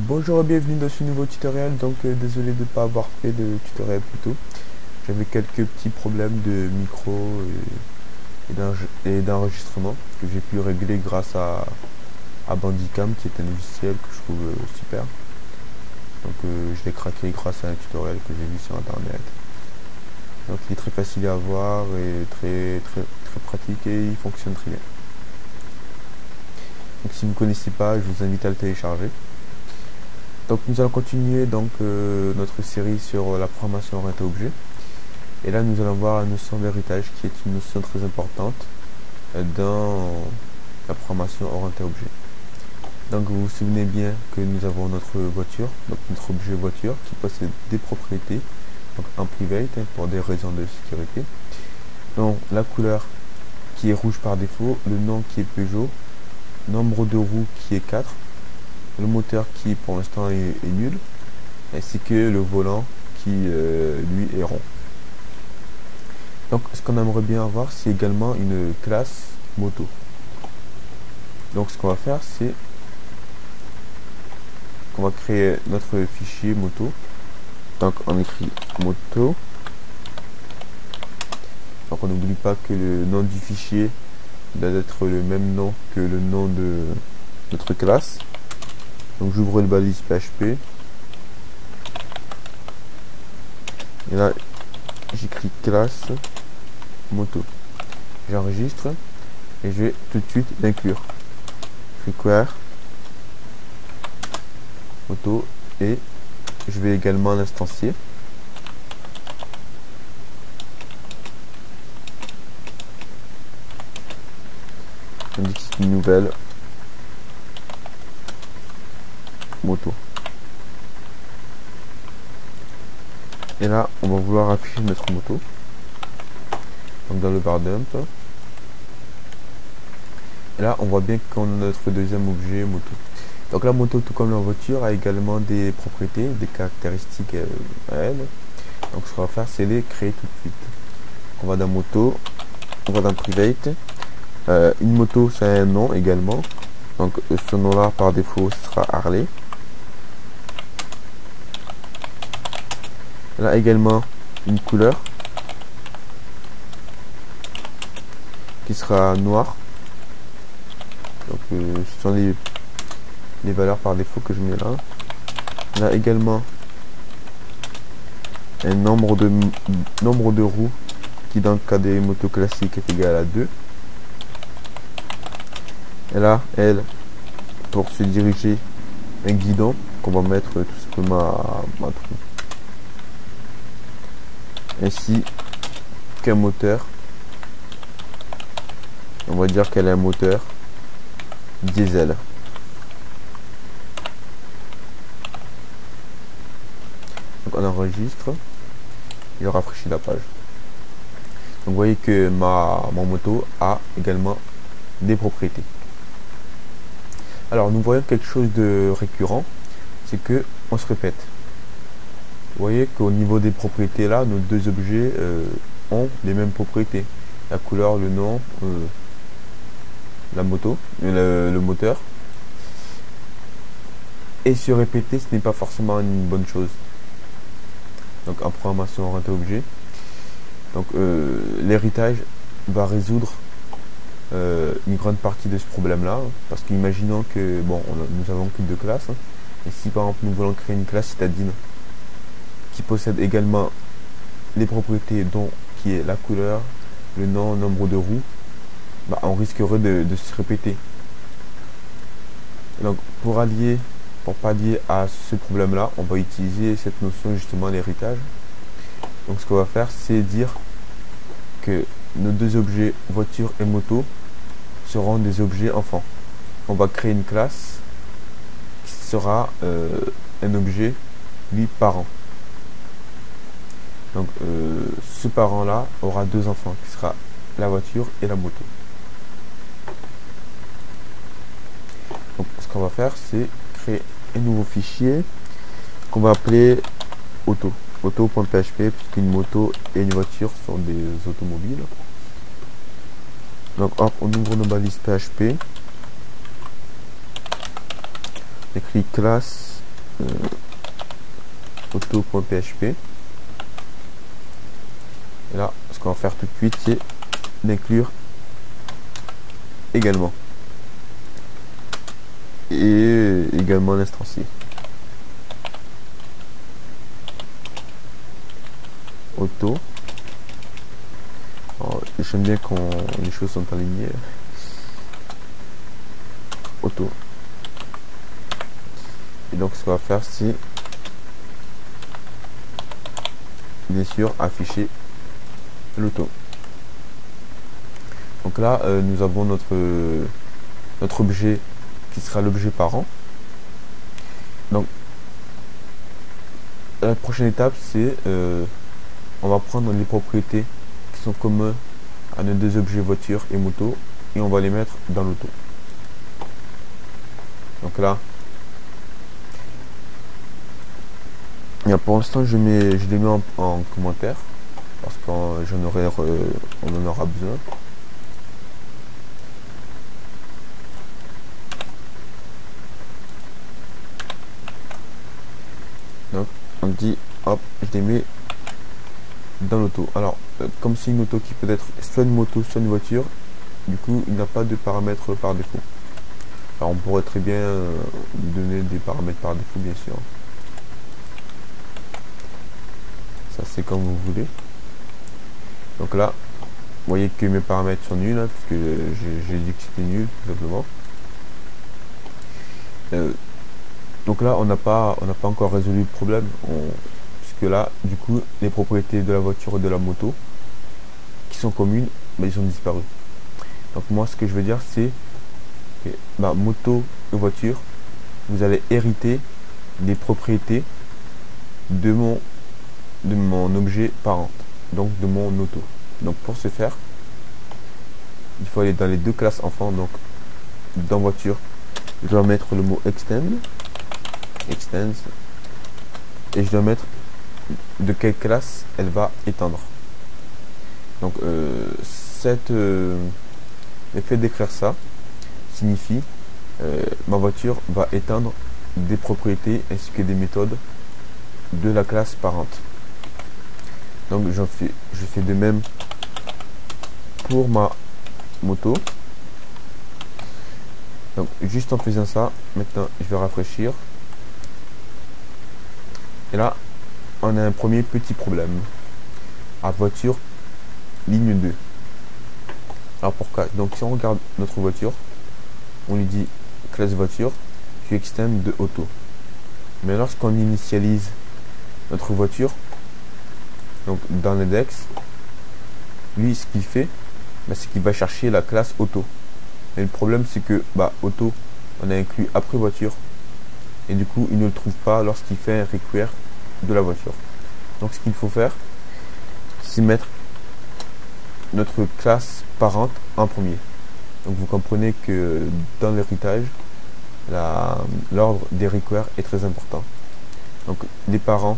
Bonjour et bienvenue dans ce nouveau tutoriel. Désolé de ne pas avoir fait de tutoriel plus tôt. J'avais quelques petits problèmes de micro et d'enregistrement que j'ai pu régler grâce à Bandicam, qui est un logiciel que je trouve super. Je l'ai craqué grâce à un tutoriel que j'ai vu sur internet. Donc il est très facile à avoir et très pratique et il fonctionne très bien. Donc si vous ne connaissez pas, je vous invite à le télécharger. Donc nous allons continuer notre série sur la programmation orientée objet. Et là nous allons voir la notion d'héritage qui est une notion très importante dans la programmation orientée objet. Donc vous vous souvenez bien que nous avons notre voiture, donc notre objet voiture qui possède des propriétés, donc en private pour des raisons de sécurité. Donc la couleur qui est rouge par défaut, le nom qui est Peugeot, nombre de roues qui est 4, le moteur qui pour l'instant est nul, ainsi que le volant qui lui est rond. Donc ce qu'on aimerait bien avoir, c'est également une classe moto. Donc ce qu'on va faire, c'est qu'on va créer notre fichier moto. Donc on écrit moto. Donc on n'oublie pas que le nom du fichier doit être le même nom que le nom de notre classe. Donc j'ouvre le balise PHP. Et là j'écris classe moto. J'enregistre et je vais tout de suite l'inclure. Require moto et je vais également l'instancier. On dit que c'est une nouvelle moto. Et là, on va vouloir afficher notre moto. Donc dans le bar dump. Et là, on voit bien qu'on a notre deuxième objet moto. Donc la moto, tout comme la voiture, a également des propriétés, des caractéristiques à elle. Donc ce qu'on va faire, c'est les créer tout de suite. On va dans moto, on va dans private. Une moto, ça a un nom également. Donc ce nom-là, par défaut, ce sera Harley. Là également une couleur qui sera noire. Donc ce sont les valeurs par défaut que je mets là. Là également un nombre de roues qui dans le cas des motos classiques est égal à 2. Et là, elle, pour se diriger, un guidon qu'on va mettre tout simplement à trou. Ainsi qu'un moteur. On va dire qu'elle a un moteur diesel. Donc on enregistre. Je rafraîchis la page. Donc vous voyez que mon moto a également des propriétés. Alors nous voyons quelque chose de récurrent, c'est que on se répète. Vous voyez qu'au niveau des propriétés là, nos deux objets ont les mêmes propriétés. La couleur, le nom, la moto, le moteur. Et se répéter, ce n'est pas forcément une bonne chose. Donc en programmation orientée objet. Donc l'héritage va résoudre une grande partie de ce problème là, parce qu'imaginons que bon, nous avons que deux classes, et si par exemple nous voulons créer une classe citadine qui possède également les propriétés dont qui est la couleur, le nom, nombre de roues, bah, on risquerait de se répéter. Donc pour pallier à ce problème là, on va utiliser cette notion justement l'héritage. Donc ce qu'on va faire, c'est dire que nos deux objets voiture et moto seront des objets enfants. On va créer une classe qui sera un objet lui parent. Donc ce parent là aura deux enfants qui sera la voiture et la moto. Donc ce qu'on va faire, c'est créer un nouveau fichier qu'on va appeler auto.php, puisqu'une moto et une voiture sont des automobiles. Donc hop, on ouvre nos balises PHP, on écrit classe auto.php. Et là, ce qu'on va faire tout de suite, c'est d'inclure également. Et également l'instancier. Auto. J'aime bien quand les choses sont alignées. Auto. Et donc ce qu'on va faire, c'est bien sûr afficher l'auto. Donc là, nous avons notre objet qui sera l'objet parent. Donc la prochaine étape, c'est on va prendre les propriétés qui sont communes à nos deux objets voiture et moto et on va les mettre dans l'auto. Donc là, pour l'instant, je les mets en commentaire parce qu'on en aura besoin. Donc on dit hop, je les mets dans l'auto. Alors comme c'est une auto qui peut être soit une moto soit une voiture, du coup il n'a pas de paramètres par défaut. Alors on pourrait très bien lui donner des paramètres par défaut, bien sûr. Ça c'est comme vous voulez. Donc là, vous voyez que mes paramètres sont nuls, hein, puisque j'ai dit que c'était nul, tout simplement. Donc là, on n'a pas encore résolu le problème, puisque là, du coup, les propriétés de la voiture et de la moto, qui sont communes, ils ont disparu. Donc moi, ce que je veux dire, c'est que moto et voiture, vous allez hériter des propriétés de mon objet parent, donc de mon auto. Donc pour ce faire, il faut aller dans les deux classes enfants. Donc dans voiture, je dois mettre le mot extends, et je dois mettre de quelle classe elle va étendre. Donc le fait d'écrire ça signifie ma voiture va éteindre des propriétés ainsi que des méthodes de la classe parente. Donc je fais de même pour ma moto. Donc juste en faisant ça, maintenant je vais rafraîchir. Et là, on a un premier petit problème. À voiture, ligne 2. Alors pourquoi? Donc si on regarde notre voiture, on lui dit classe voiture, tu extends de auto. Mais lorsqu'on initialise notre voiture, donc dans l'index, lui ce qu'il fait, c'est qu'il va chercher la classe auto. Mais le problème c'est que auto, on a inclus après voiture, et du coup il ne le trouve pas lorsqu'il fait un require de la voiture. Donc ce qu'il faut faire, c'est mettre notre classe parente en premier. Donc vous comprenez que dans l'héritage, l'ordre des requires est très important. Donc les parents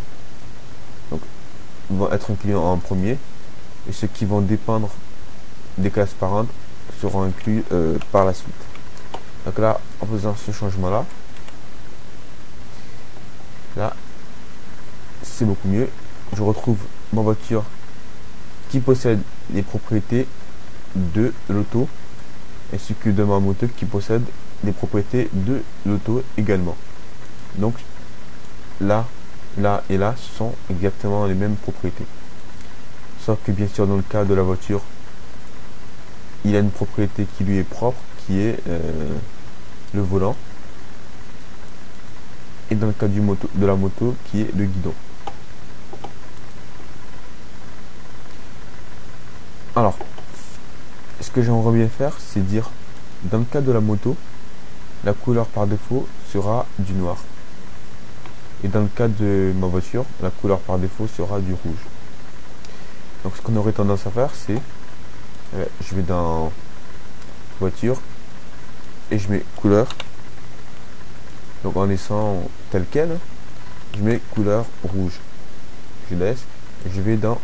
vont être inclus en premier, et ceux qui vont dépendre des classes parentes seront inclus par la suite. Donc là, en faisant ce changement là c'est beaucoup mieux. Je retrouve ma voiture qui possède les propriétés de l'auto, ainsi que de ma moto qui possède les propriétés de l'auto également. Donc là et là, ce sont exactement les mêmes propriétés. Sauf que bien sûr, dans le cas de la voiture, il a une propriété qui lui est propre, qui est le volant. Et dans le cas de la moto, qui est le guidon. Alors, ce que j'aimerais bien faire, c'est dire, dans le cas de la moto, la couleur par défaut sera du noir. Et dans le cas de ma voiture, la couleur par défaut sera du rouge. Donc ce qu'on aurait tendance à faire, c'est je vais dans voiture et je mets couleur. Donc en laissant tel quel, je mets couleur rouge. Je laisse et je vais dans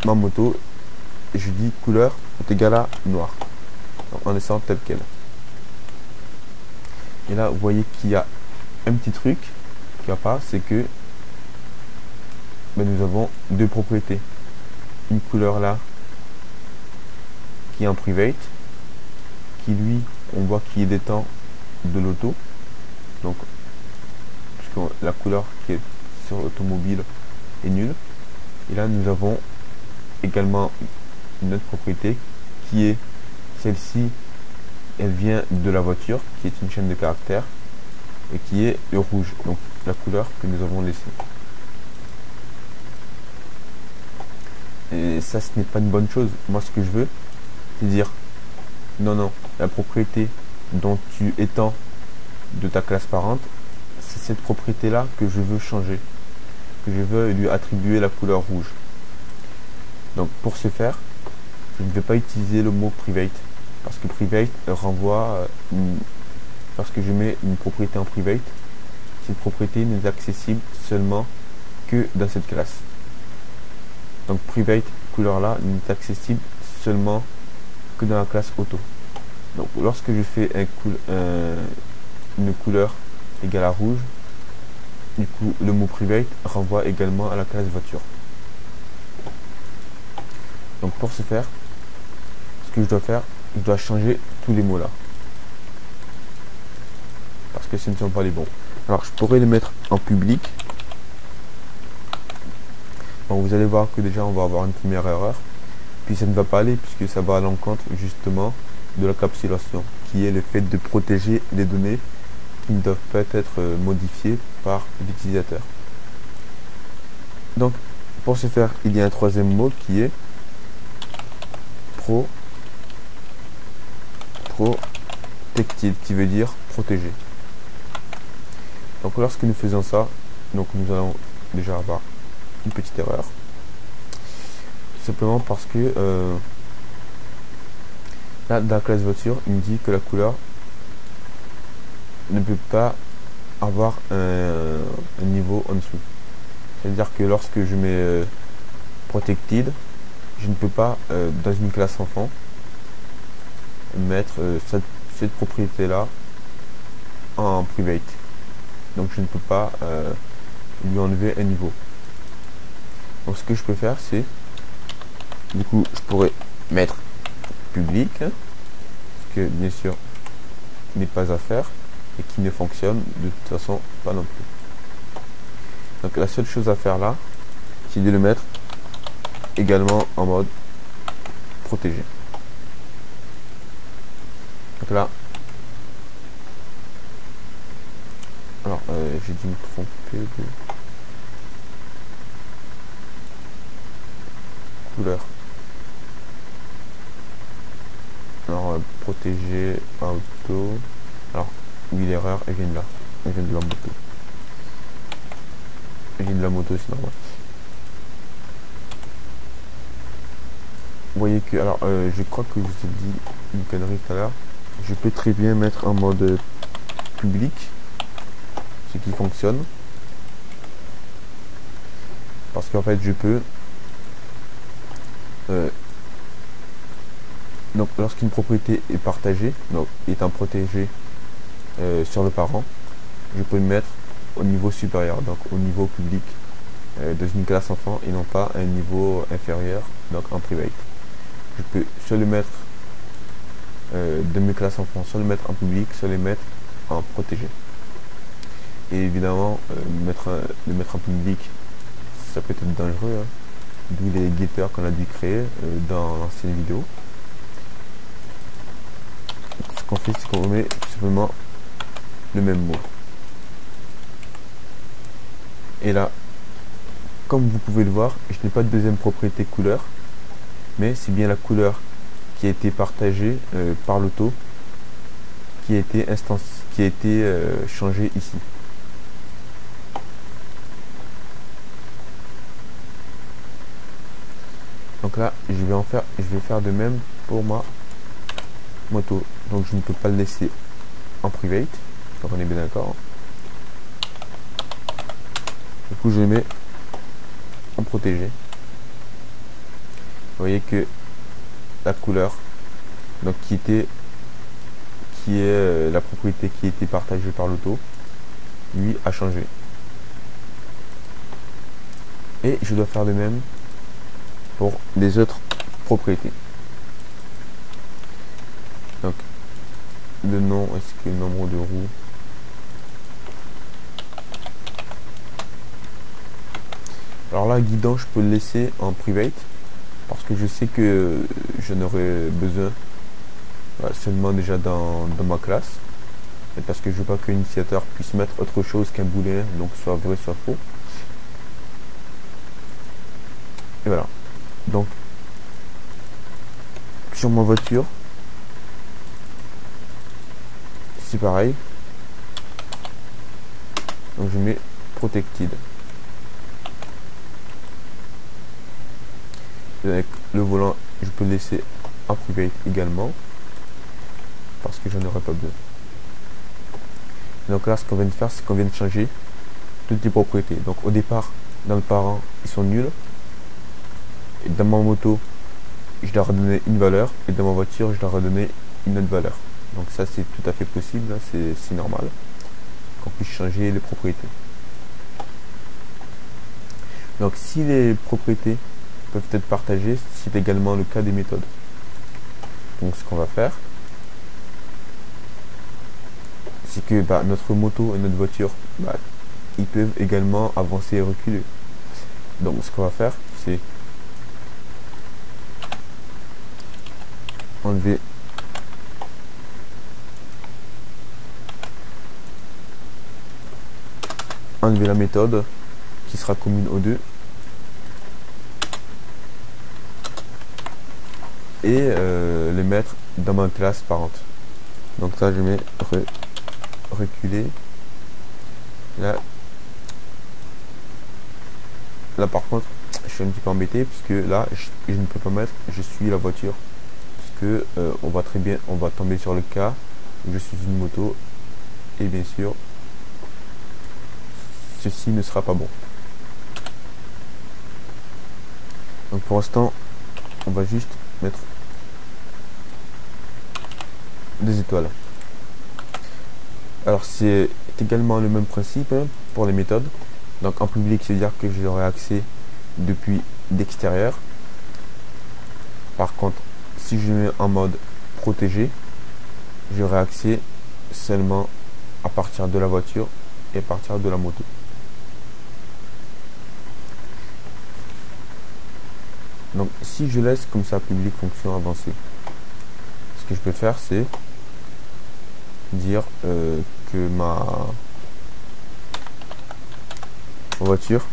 ma moto et je dis couleur est égal à noir. Donc en laissant tel quel. Et là, vous voyez qu'il y a un petit truc qui va pas, c'est que nous avons deux propriétés. Une couleur là qui est en private, qui lui, on voit qu'il dépend de l'auto. Donc, puisque la couleur qui est sur l'automobile est nulle. Et là, nous avons également une autre propriété qui est celle-ci. Elle vient de la voiture, qui est une chaîne de caractères, et qui est le rouge, donc la couleur que nous avons laissée. Et ça, ce n'est pas une bonne chose. Moi, ce que je veux, c'est dire, non, la propriété dont tu étends de ta classe parente, c'est cette propriété-là que je veux changer, que je veux lui attribuer la couleur rouge. Donc, pour ce faire, je ne vais pas utiliser le mot private, parce que private renvoie, lorsque je mets une propriété en private, cette propriété n'est accessible seulement que dans cette classe. Donc private couleur là n'est accessible seulement que dans la classe auto. Donc lorsque je fais une couleur égale à rouge, du coup le mot private renvoie également à la classe voiture. Donc pour ce faire, ce que je dois faire, je dois changer tous les mots là, parce que ce ne sont pas les bons. Alors je pourrais les mettre en public. Bon, vous allez voir que déjà on va avoir une première erreur, puis ça ne va pas aller puisque ça va à l'encontre justement de la capsulation, qui est le fait de protéger les données qui ne doivent pas être modifiées par l'utilisateur. Donc pour ce faire, il y a un troisième mot qui est protected, qui veut dire protéger. Donc lorsque nous faisons ça, donc nous allons déjà avoir une petite erreur, tout simplement parce que là dans la classe voiture il me dit que la couleur ne peut pas avoir un niveau en dessous. C'est à dire que lorsque je mets protected, je ne peux pas dans une classe enfant mettre cette propriété là en private. Donc je ne peux pas lui enlever un niveau. Donc ce que je peux faire, c'est, du coup je pourrais mettre public, ce que bien sûr n'est pas à faire et qui ne fonctionne de toute façon pas non plus. Donc la seule chose à faire là, c'est de le mettre également en mode protégé. Donc là, alors j'ai dû me tromper de couleur. Alors protéger auto. Alors oui, l'erreur elle vient de là, elle vient de la moto. Elle vient de la moto, c'est normal. Vous voyez que, alors je crois que je vous ai dit une connerie tout à l'heure. Je peux très bien mettre en mode public, ce qui fonctionne, parce qu'en fait je peux donc lorsqu'une propriété est partagée, donc étant protégée sur le parent, je peux le mettre au niveau supérieur, donc au niveau public dans une classe enfant, et non pas à un niveau inférieur, donc en private. Je peux soit le mettre de mes classes enfants, soit le mettre en public, soit les mettre en protégé. Et évidemment, le mettre en public, ça peut être dangereux, hein. D'où les getters qu'on a dû créer dans l'ancienne vidéo. Ce qu'on fait, c'est qu'on met tout simplement le même mot. Et là, comme vous pouvez le voir, je n'ai pas de deuxième propriété couleur, mais c'est bien la couleur qui a été partagée par l'auto qui a été changée ici. Donc là, je vais faire de même pour ma moto. Donc je ne peux pas le laisser en private, donc on est bien d'accord. Du coup, je le mets en protégé. Vous voyez que la couleur, donc qui qui est la propriété qui a été partagée par l'auto, lui a changé. Et je dois faire de même pour les autres propriétés. Donc le nom, est-ce que le nombre de roues, alors là guidon je peux le laisser en private parce que je sais que je n'aurai besoin seulement déjà dans ma classe, et parce que je veux pas que l'initiateur puisse mettre autre chose qu'un booléen, donc soit vrai soit faux. Et voilà, donc sur ma voiture c'est pareil, donc je mets protected. Avec le volant je peux le laisser en private également parce que j'en aurais pas besoin. Donc là ce qu'on vient de faire, c'est qu'on vient de changer toutes les propriétés. Donc au départ dans le parent ils sont nuls, et dans ma moto je leur ai donné une valeur, et dans ma voiture je leur ai donné une autre valeur. Donc ça c'est tout à fait possible, c'est normal qu'on puisse changer les propriétés. Donc si les propriétés peuvent être partagées, c'est également le cas des méthodes. Donc ce qu'on va faire, c'est que notre moto et notre voiture, ils peuvent également avancer et reculer. Donc ce qu'on va faire, c'est enlever la méthode qui sera commune aux deux, et les mettre dans ma classe parente. Donc là je mets reculer. Là par contre je suis un petit peu embêté puisque là je ne peux pas mettre je suis la voiture, parce que on va tomber sur le cas où je suis une moto, et bien sûr ceci ne sera pas bon. Donc pour l'instant on va juste mettre des étoiles. Alors c'est également le même principe pour les méthodes. Donc en public, c'est-à-dire que j'aurai accès depuis l'extérieur. Par contre, si je mets en mode protégé, j'aurai accès seulement à partir de la voiture et à partir de la moto. Donc si je laisse comme ça public fonction avancée, ce que je peux faire c'est dire que ma voiture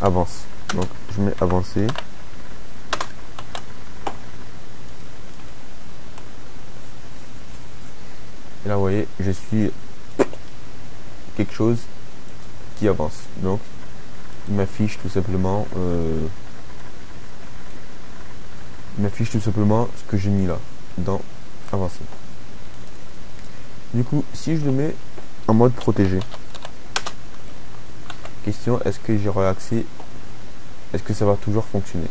avance. Donc je mets avancer. Et là vous voyez, je suis quelque chose qui avance. Donc il m'affiche tout simplement ce que j'ai mis là dans avancer. Du coup, si je le mets en mode protégé, question, est-ce que j'aurai accès, est-ce que ça va toujours fonctionner?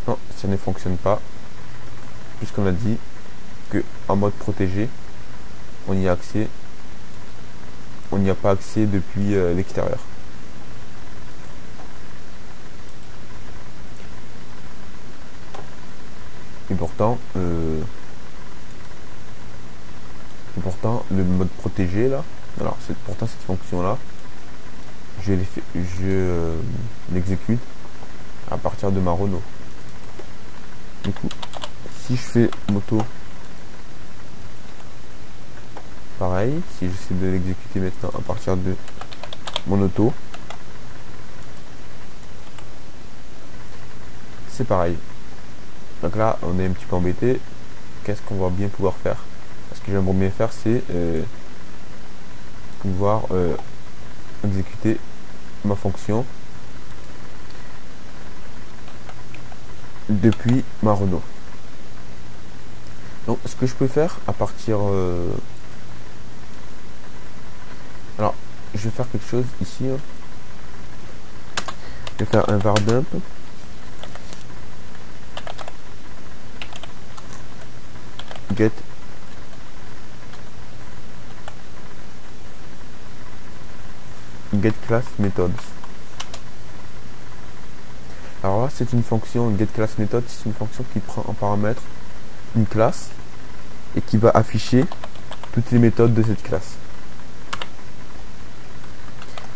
Non, ça ne fonctionne pas, puisqu'on a dit que en mode protégé, on y a accès, on n'y a pas accès depuis l'extérieur. Et pourtant le mode protégé là, alors pourtant cette fonction là, je l'exécute à partir de ma Renault. Du coup, si je fais moto, pareil, si j'essaie de l'exécuter maintenant à partir de mon auto, c'est pareil. Donc là, on est un petit peu embêté. Qu'est-ce qu'on va bien pouvoir faire? Ce que j'aimerais bien faire, c'est pouvoir exécuter ma fonction depuis ma Renault. Donc, ce que je peux faire à partir... alors, je vais faire quelque chose ici. Je vais faire un var dump. get class methods. Alors là, c'est une fonction get class method, c'est une fonction qui prend en paramètre une classe et qui va afficher toutes les méthodes de cette classe.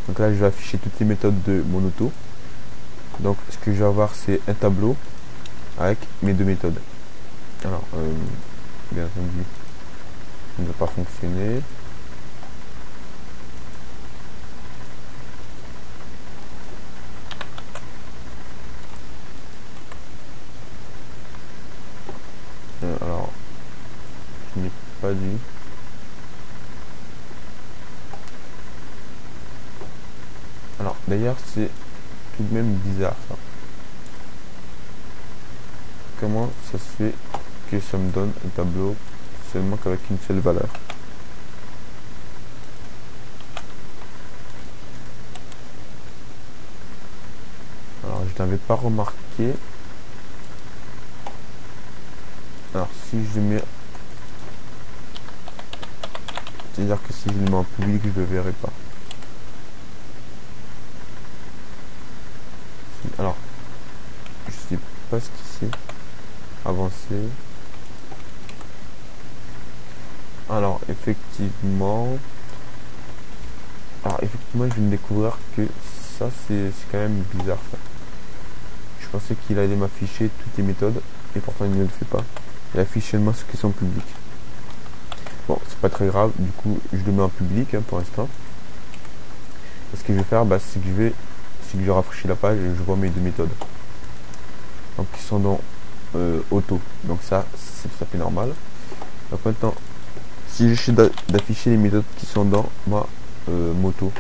Donc là, je vais afficher toutes les méthodes de mon auto. Donc ce que je vais avoir, c'est un tableau avec mes deux méthodes. Alors, bien entendu, ça ne va pas fonctionner. Alors, je n'ai pas dit. Alors, d'ailleurs, c'est tout de même bizarre ça. Comment ça se fait que ça me donne un tableau seulement qu'avec une seule valeur? Alors, je n'avais pas remarqué. Alors, si je mets... C'est-à-dire que si je le mets en public, je ne le verrai pas. Alors, je sais pas ce qui c'est. Avancer. Alors, effectivement... je viens de découvrir que ça, c'est quand même bizarre, ça. Je pensais qu'il allait m'afficher toutes les méthodes, et pourtant il ne le fait pas. Il affiche seulement ceux qui sont publics. Bon, c'est pas très grave, du coup, je le mets en public pour l'instant. Ce que je vais faire, c'est que je rafraîchis la page et je vois mes deux méthodes. Donc, qui sont dans auto. Donc ça, c'est tout à fait normal. Donc maintenant, si j'essaie d'afficher les méthodes qui sont dans ma moto.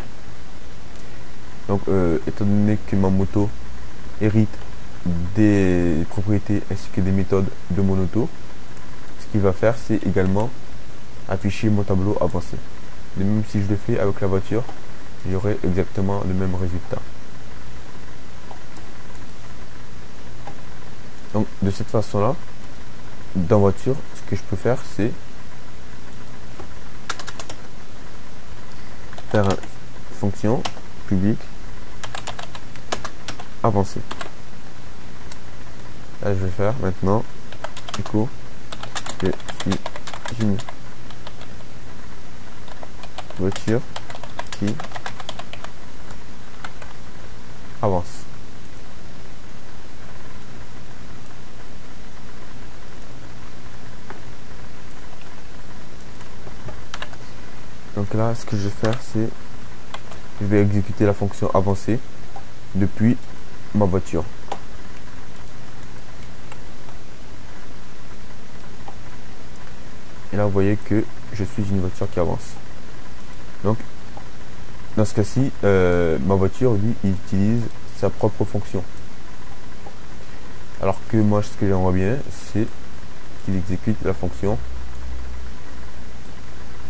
Donc, étant donné que ma moto hérite des propriétés ainsi que des méthodes de mon auto, ce qu'il va faire, c'est également afficher mon tableau avancé. Et même si je le fais avec la voiture, j'aurai exactement le même résultat. Donc de cette façon là, dans voiture, ce que je peux faire, c'est faire une fonction publique avancée. Là je vais faire maintenant, du coup, que si une voiture qui avance. Donc là, ce que je vais faire, c'est je vais exécuter la fonction avancée depuis ma voiture. Et là, vous voyez que je suis une voiture qui avance. Donc, dans ce cas-ci, ma voiture, lui, il utilise sa propre fonction. Alors que moi, ce que j'aimerais bien, c'est qu'il exécute la fonction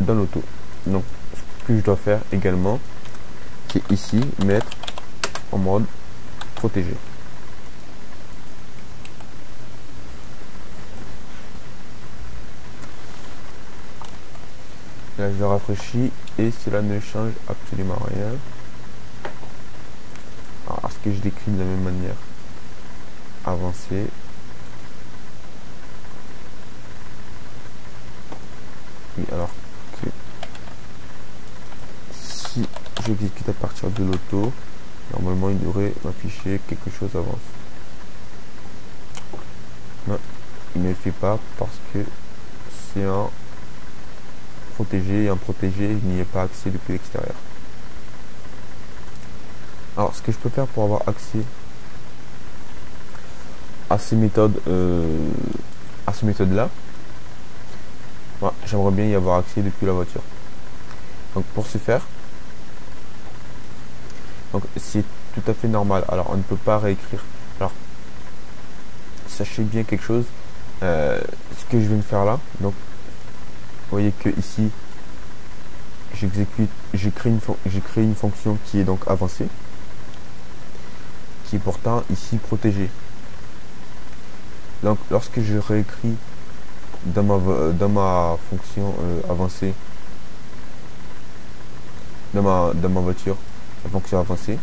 dans l'auto. Donc, ce que je dois faire également, c'est ici mettre en mode protégé. Là, je rafraîchis et cela ne change absolument rien. Alors, est-ce que je l'écris de la même manière? Avancer. Oui, alors que si j'exécute à partir de l'auto, normalement il devrait m'afficher quelque chose avance. Non, il ne le fait pas parce que c'est un protégé et un protégé, il n'y est pas accès depuis l'extérieur. Alors ce que je peux faire pour avoir accès à ces méthodes là, moi j'aimerais bien y avoir accès depuis la voiture. Donc pour ce faire, donc c'est tout à fait normal. Alors on ne peut pas réécrire. Alors sachez bien quelque chose, ce que je viens de faire là. Donc vous voyez que ici j'ai créé une fonction qui est donc avancée, qui est pourtant ici protégée. Donc lorsque je réécris dans ma fonction avancée, dans ma voiture, la fonction avancée,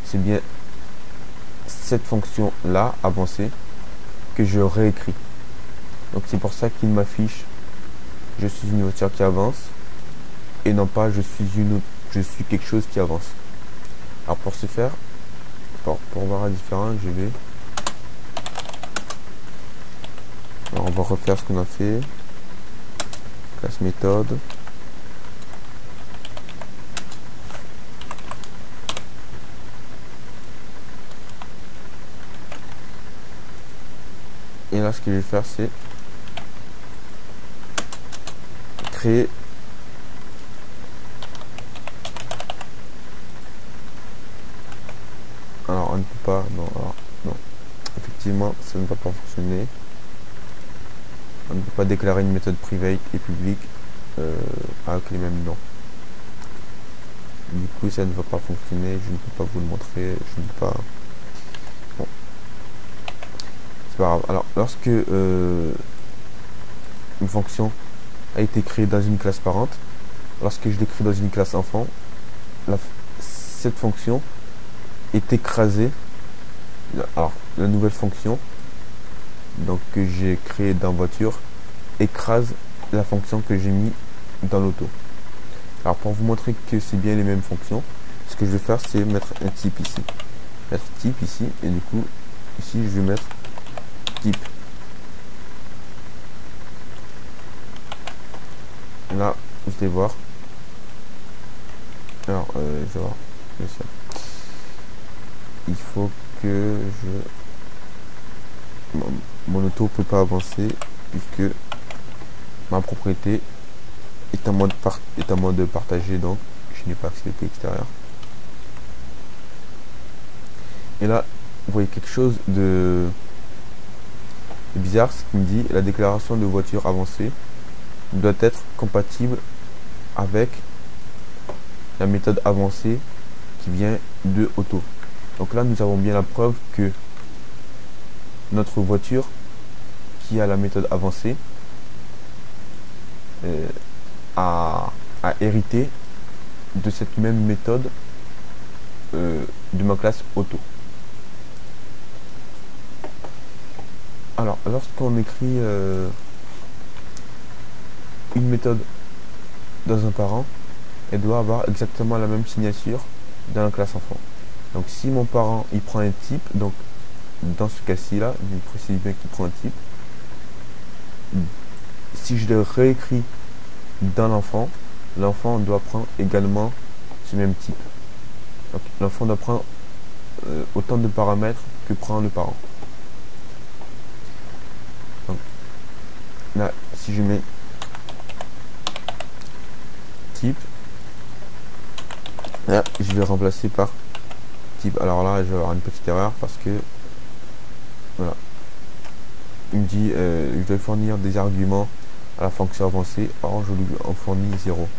c'est bien cette fonction là avancée que je réécris. Donc c'est pour ça qu'il m'affiche je suis une voiture qui avance et non pas je suis quelque chose qui avance. Alors pour ce faire, pour voir la différence, je vais, alors on va refaire ce qu'on a fait, classe méthode, et là ce que je vais faire c'est créer alors on ne peut pas, non, alors, non, effectivement ça ne va pas fonctionner. On ne peut pas déclarer une méthode privée et publique avec les mêmes noms. Du coup ça ne va pas fonctionner, je ne peux pas vous le montrer, je ne peux pas. Bon. C'est pas grave. Alors lorsque une fonction a été créée dans une classe parente, lorsque je l'écris dans une classe enfant, cette fonction est écrasée. Alors la nouvelle fonction donc que j'ai créée dans voiture écrase la fonction que j'ai mis dans l'auto. Alors pour vous montrer que c'est bien les mêmes fonctions, ce que je vais faire c'est mettre un type ici, mettre type ici, et du coup ici je vais mettre type. Là vous allez voir, alors je vais voir, il faut que mon auto peut pas avancer puisque ma propriété est en mode partagé, donc je n'ai pas accès au extérieur. Et là vous voyez quelque chose de bizarre, ce qui me dit la déclaration de voiture avancée doit être compatible avec la méthode avancée qui vient de auto. Donc là nous avons bien la preuve que notre voiture qui a la méthode avancée a hérité de cette même méthode de ma classe auto. Alors lorsqu'on écrit une méthode dans un parent, elle doit avoir exactement la même signature dans la classe enfant. Donc si mon parent il prend un type, donc dans ce cas-ci là, il précise bien qu'il prend un type. Si je le réécris dans l'enfant, l'enfant doit prendre également ce même type. Donc l'enfant doit prendre autant de paramètres que prend le parent. Donc là, si je mets type, là, je vais remplacer par type. Alors là, je vais avoir une petite erreur parce que voilà, il me dit je dois fournir des arguments à la fonction avancée. Or je lui en fournis 0.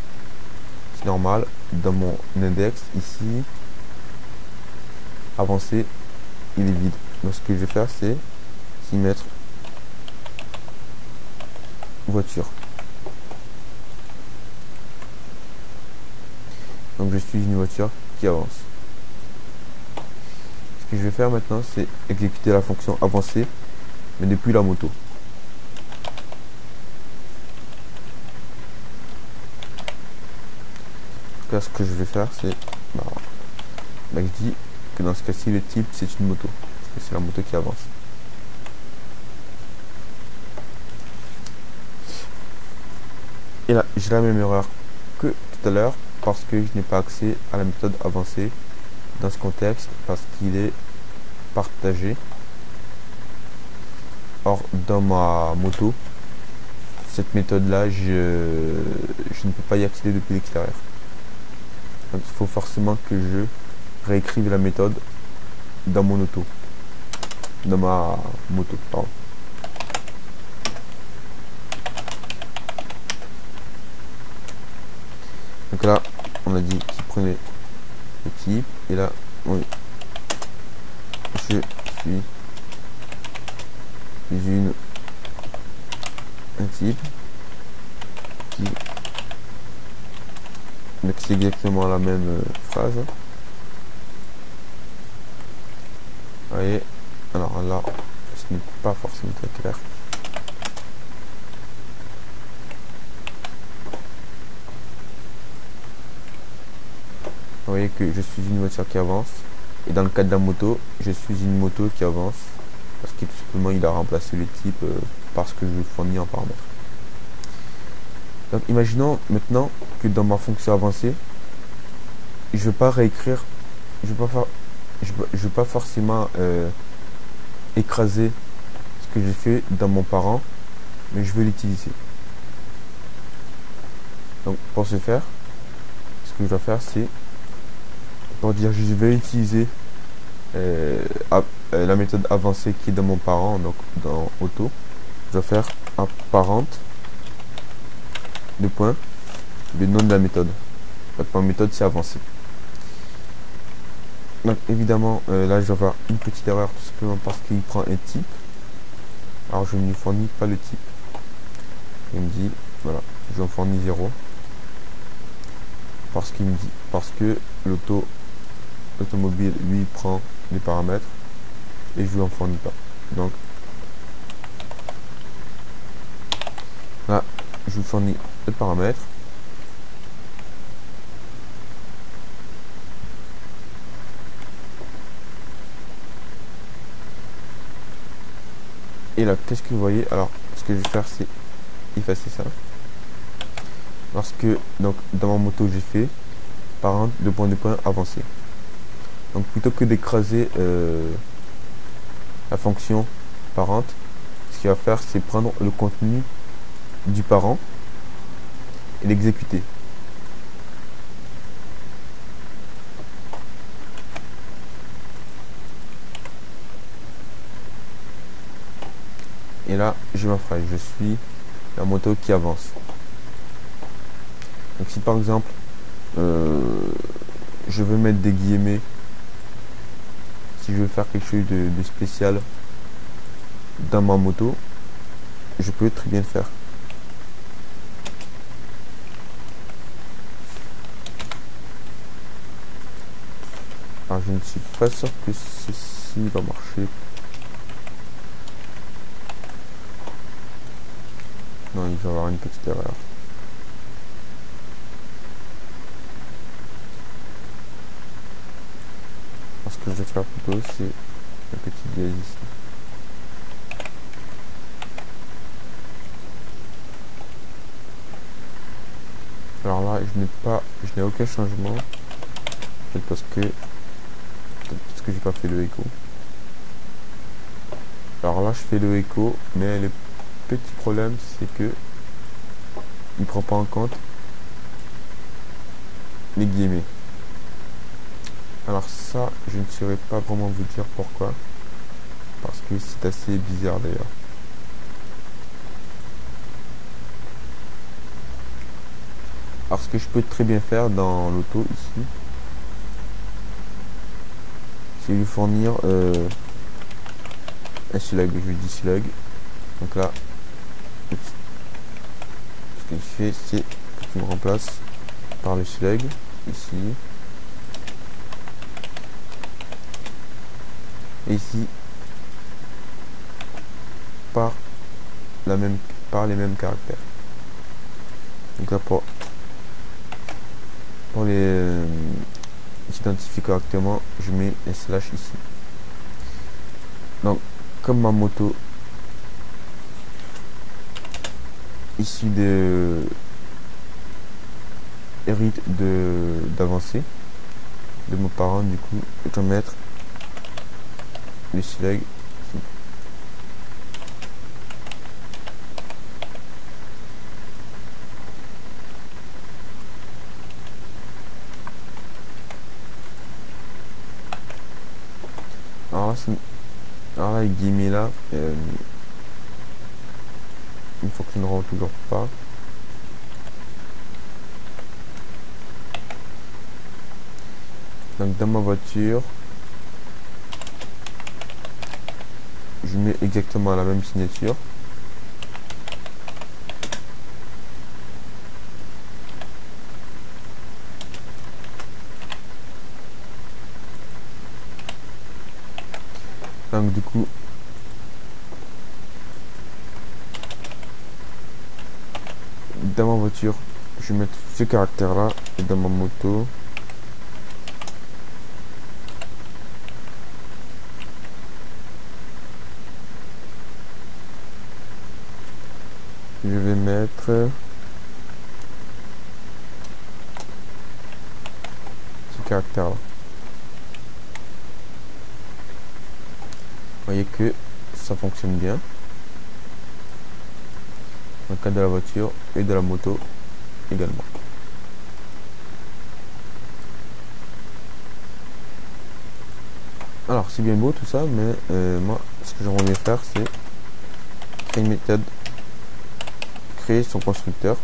C'est normal. Dans mon index ici avancé, il est vide. Donc ce que je vais faire c'est s'y mettre voiture. Donc je suis une voiture qui avance. Ce que je vais faire maintenant c'est exécuter la fonction avancée mais depuis la moto. Là ce que je vais faire c'est je dis que dans ce cas-ci le type c'est une moto parce que c'est la moto qui avance. Et là j'ai la même erreur que tout à l'heure parce que je n'ai pas accès à la méthode avancée dans ce contexte parce qu'il est partagé. Or dans ma moto cette méthode là je ne peux pas y accéder depuis l'extérieur. Donc il faut forcément que je réécrive la méthode dans mon auto, dans ma moto, pardon. Donc là on a dit qu'il prenait le type et là oui, je suis une un type qui, donc c'est exactement la même phrase. Vous voyez, alors là, ce n'est pas forcément très clair. Vous voyez que je suis une voiture qui avance. Et dans le cas de la moto, je suis une moto qui avance. Parce que tout simplement, il a remplacé le type parce que je le fournis en paramètre. Donc imaginons maintenant que dans ma fonction avancée, je ne veux pas réécrire, je veux pas forcément écraser ce que j'ai fait dans mon parent, mais je veux l'utiliser. Donc pour ce faire, ce que je dois faire, c'est pour dire je vais utiliser la méthode avancée qui est dans mon parent, donc dans auto, je dois faire apparent de point le nom de la méthode. Donc ma méthode c'est avancé. Donc évidemment là je vais avoir une petite erreur tout simplement parce qu'il prend un type. Alors je ne lui fournis pas le type. Il me dit voilà, je lui en fournis 0. Parce qu'il me dit parce que l'automobile lui prend les paramètres et je lui en fournis pas. Donc là je lui fournis le paramètre. Et là, qu'est-ce que vous voyez? Alors, ce que je vais faire, c'est effacer ça. Parce que, donc, dans ma moto, j'ai fait parent de point avancé. Donc, plutôt que d'écraser la fonction parent, ce qu'il va faire, c'est prendre le contenu du parent et l'exécuter. Et là, j'ai ma phrase, je suis la moto qui avance. Donc si par exemple, je veux mettre des guillemets, si je veux faire quelque chose de spécial dans ma moto, je peux très bien le faire. Alors je ne suis pas sûr que ceci va marcher. Non, il va y avoir une petite erreur. Alors, ce que je vais faire plutôt, c'est un petit dièse ici. Alors là, je n'ai aucun changement. Parce que j'ai pas fait le écho. Alors là, je fais le écho, mais le petit problème, c'est que il prend pas en compte les guillemets. Alors ça, je ne saurais pas vraiment vous dire pourquoi, parce que c'est assez bizarre d'ailleurs. Alors ce que je peux très bien faire dans l'auto ici, c'est lui fournir un slug. Je lui dis slug. Donc là, ce qu'il fait, c'est qu'il me remplace par le slug ici. Et ici par les mêmes caractères. Donc là pour les identifier correctement, je mets un slash ici. Donc comme ma moto issue de hérite d'avancée de mon parent, du coup je vais mettre le slug ici. Alors là, les guillemets là, ils ne fonctionneront toujours pas. Donc dans ma voiture, je mets exactement la même signature. Donc du coup, dans ma voiture, je vais mettre ce caractère là, et dans ma moto, je vais mettre ce caractère là. Vous voyez que ça fonctionne bien dans le cas de la voiture et de la moto également. Alors c'est bien beau tout ça, mais moi ce que j'aimerais faire, c'est créer une méthode, créer son constructeur,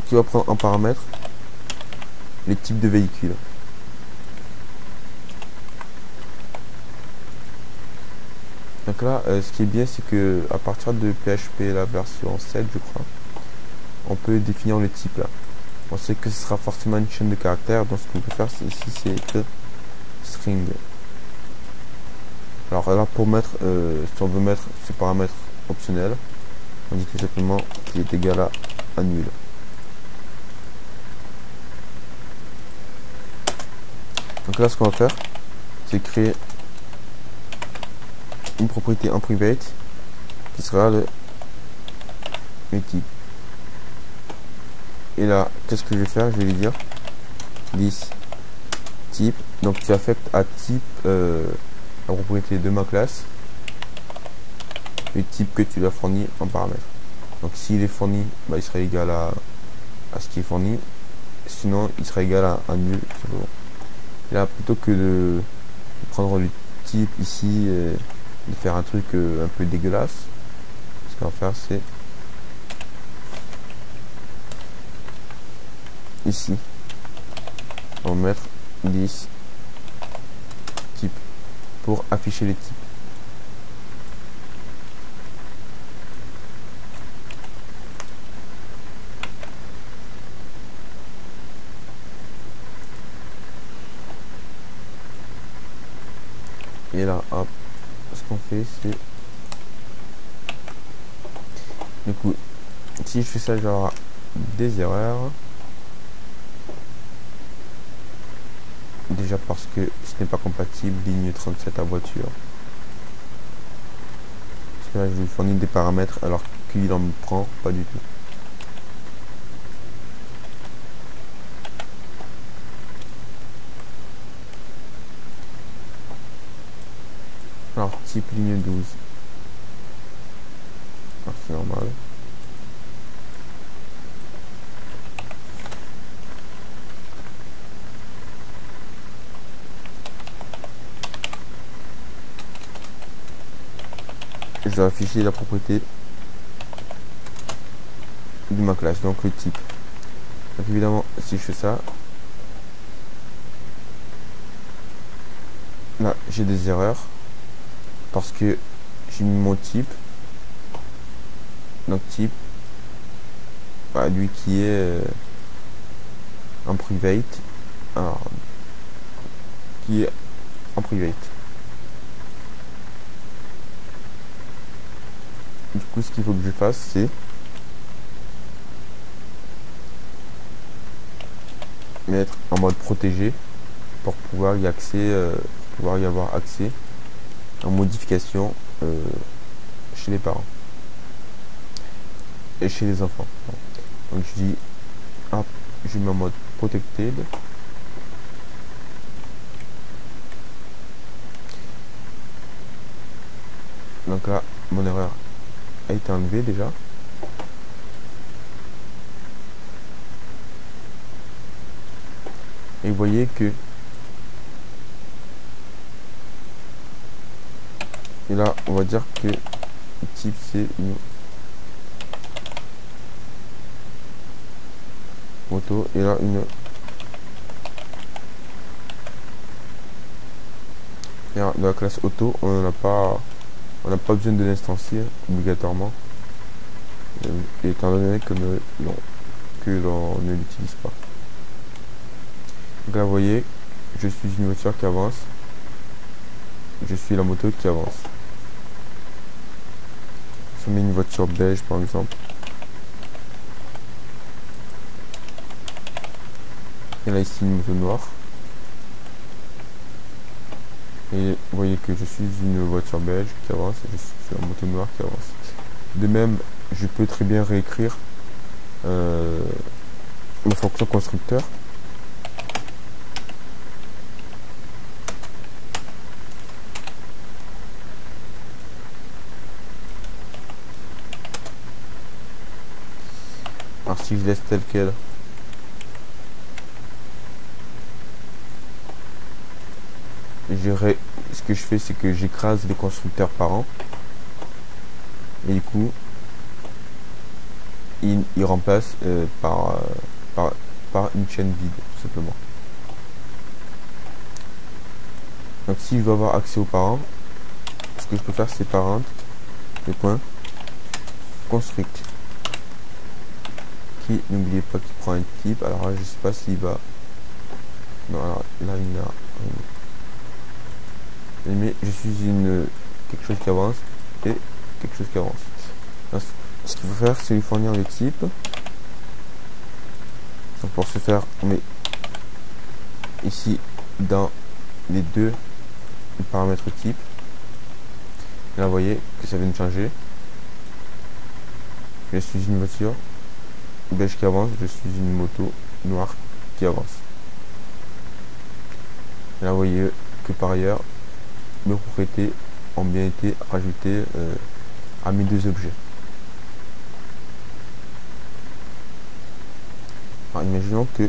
qui va prendre en paramètre les types de véhicules. Donc là, ce qui est bien, c'est que à partir de PHP, la version 7, je crois, on peut définir le type là. On sait que ce sera forcément une chaîne de caractères, donc ce qu'on peut faire, c'est ici, c'est écrire string. Alors là, pour mettre, si on veut mettre ce paramètre optionnel, on dit tout simplement qu'il est égal à nul. Donc là, ce qu'on va faire, c'est créer une propriété en private qui sera le type. Et là, qu'est-ce que je vais faire? Je vais lui dire this type. Donc tu affectes à type la propriété de ma classe, le type que tu lui as fourni en paramètre. Donc s'il est fourni, bah, il sera égal à ce qui est fourni. Sinon, il sera égal à nul. Et là, plutôt que de prendre le type ici et de faire un truc un peu dégueulasse, ce qu'on va faire, c'est ici, on va mettre 10 type pour afficher les types. Et là, hop, ce qu'on fait, c'est du coup, si je fais ça, j'aurai des erreurs. Déjà parce que ce n'est pas compatible ligne 37 à voiture. Parce que là, je lui fournis des paramètres alors qu'il en prend pas du tout. Alors, type ligne 12. Ah, c'est normal. Je dois afficher la propriété de ma classe, donc le type. Donc évidemment, si je fais ça, là j'ai des erreurs parce que j'ai mis mon type, donc type, bah, lui qui est en private, alors, qui est en private. Du coup, ce qu'il faut que je fasse, c'est mettre en mode protégé pour pouvoir y avoir accès en modification chez les parents et chez les enfants. Donc je dis hop, je mets en mode protected. Donc là, mon erreur a été enlevée déjà. Et vous voyez que et là on va dire que le type c'est une moto et là une et dans la classe auto on n'a pas besoin de l'instancier obligatoirement étant donné que l'on ne l'utilise pas. Donc là vous voyez, je suis une voiture qui avance, je suis la moto qui avance. Si on met une voiture beige par exemple, et là ici une moto noire, et vous voyez que je suis une voiture beige qui avance et je suis la moto noire qui avance. De même, je peux très bien réécrire ma fonction constructeur. Alors si je laisse tel quel, ce que je fais, c'est que j'écrase les constructeurs parents et du coup il remplace par une chaîne vide tout simplement. Donc si je veux avoir accès aux parents, ce que je peux faire c'est parent le point construct, qui n'oubliez pas qu'il prend un type. Alors là je sais pas s'il va, non alors là il n'a rien. Mais je suis quelque chose qui avance et quelque chose qui avance. Alors, ce qu'il faut faire, c'est lui fournir le type. Donc pour ce faire, on met ici dans les deux paramètres type. Là, vous voyez que ça vient de changer. Je suis une voiture beige qui avance, je suis une moto noire qui avance. Et là, vous voyez que par ailleurs, mes propriétés ont bien été rajoutées à mes deux objets. Alors, imaginons que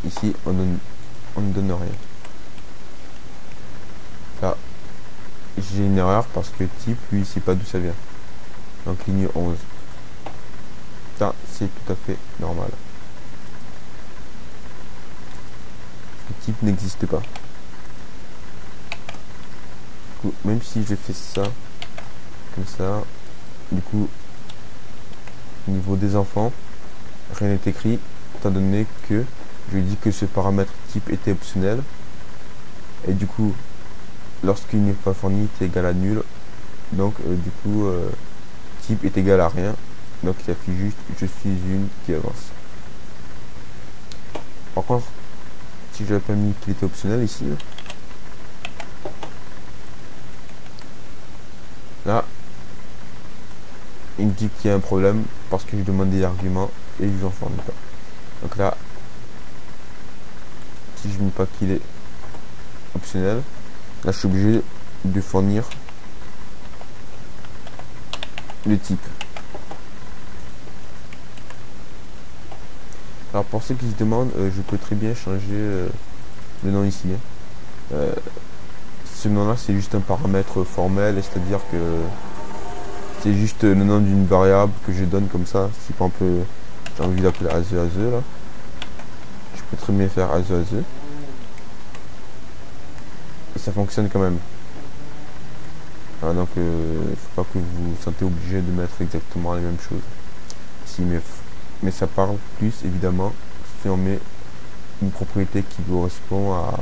ici on ne donne rien. Là j'ai une erreur parce que type lui il sait pas d'où ça vient. Donc ligne 11. Ça c'est tout à fait normal. Le type n'existe pas. Du coup, même si je fais ça comme ça, du coup au niveau des enfants rien n'est écrit étant donné que je lui dis que ce paramètre type était optionnel et du coup lorsqu'il n'est pas fourni est égal à nul, donc du coup type est égal à rien, donc il affiche juste je suis une qui avance. Par contre si j'avais pas mis qu'il était optionnel ici, là il me dit qu'il y a un problème parce que je demande des arguments et je n'en fournis pas. Donc là si je ne mets pas qu'il est optionnel, là je suis obligé de fournir le type. Alors pour ceux qui se demandent, je peux très bien changer le nom ici. Ce nom là c'est juste un paramètre formel, c'est à dire que c'est juste le nom d'une variable que je donne comme ça. Si par exemple j'ai envie d'appeler AZE là, je peux très bien faire AZE et ça fonctionne quand même. Voilà, donc il ne faut pas que vous vous sentez obligé de mettre exactement les mêmes choses. Si, mais ça parle plus évidemment si on met une propriété qui correspond à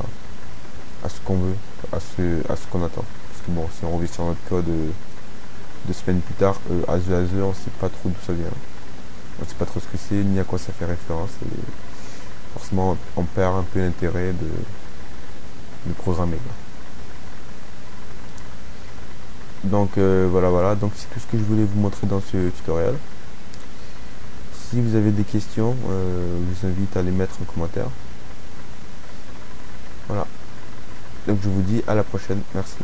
ce qu'on veut, à ce qu'on attend. Parce que bon, si on revient sur notre code 2 semaines plus tard, AZE, on ne sait pas trop d'où ça vient. On ne sait pas trop ce que c'est, ni à quoi ça fait référence. Et forcément, on perd un peu l'intérêt de programmer. Donc voilà, donc c'est tout ce que je voulais vous montrer dans ce tutoriel. Si vous avez des questions, je vous invite à les mettre en commentaire. Voilà. Donc je vous dis à la prochaine. Merci.